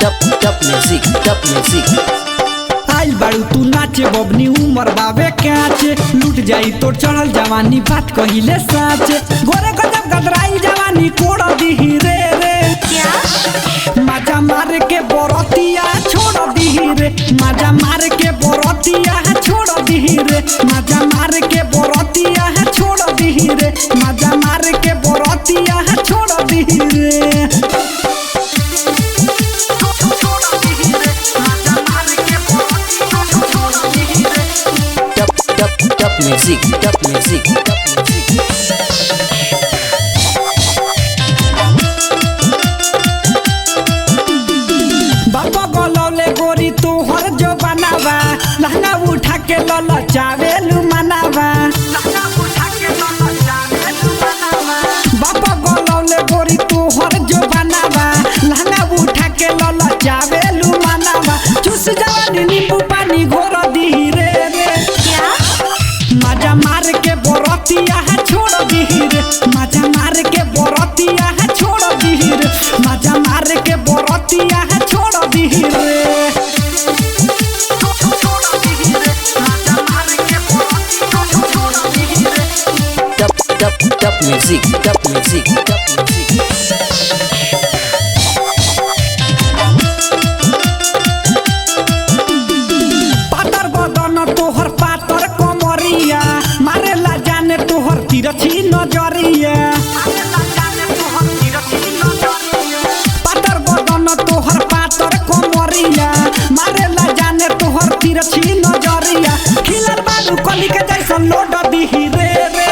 Top music आइल बाड़ू तू नाचे बबनी उमर बाबे काचे लूट जाई तो चढ़ल जवानी बात कहिले साचे गोरे गजब गदराई जवानी कोड़ दीही रे रे मजा मार के बरतिया छोड़ दीही रे मजा मार के बरतिया छोड़ दीही रे मजा मार के बरतिया छोड़ दीही रे मजा मार के बरतिया छोड़ दीही रे top music बाबा बोलौले गोरी तोहर जो बनावा लहंगा उठा के लला चावेलू मनावा बाबा बोलौले गोरी तोहर जो बनावा लहंगा उठा के लला चावेलू मनावा चुस जवानी नींबू पानी घोर दी रे रे मजा मार के बरतिया छोड़ दी रे मजा मार के बरतिया छोड़ दी रे मजा मार के बरतिया छोड़ दी रे top music पातर बदन तोहर पातर कमरिया मारेला जाने तोहर तिरछी नजरिया पातर बदन तोहर पातर कमरिया मारेला जाने तोहर तिरछी नजरिया खिलर बालू कली के जैसन लोड दीही रे रे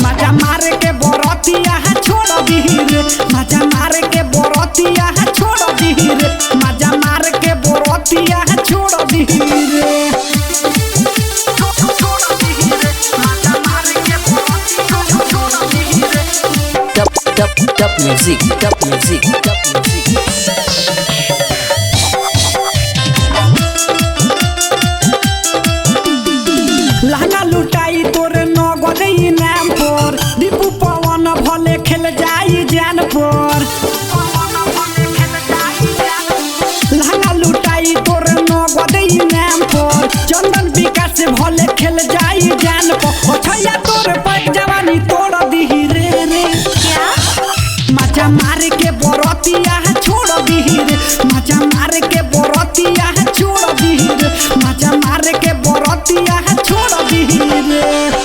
मजा मार के बरतिया छोड़ दीही रे मजा मार के बरतिया छोड़ दीही रे मजा मार के बरतिया छोड़ दीही रे top music लहंगा लुटाई तोरे नगद इनाम पर दीपू पवन भले खेल जाई जान पर लहंगा लुटाई तोरे नगद इनाम पर चंदन विकास भले खेल जाई जान पर ओछैया तोरे पैक जवानी तोड़ दीही रे रे मजा मार के बरतिया छोड़ दीही रे मजा मार के बरतिया छोड़ दीही रे मजा मार के बरतिया छोड़ दीही रे।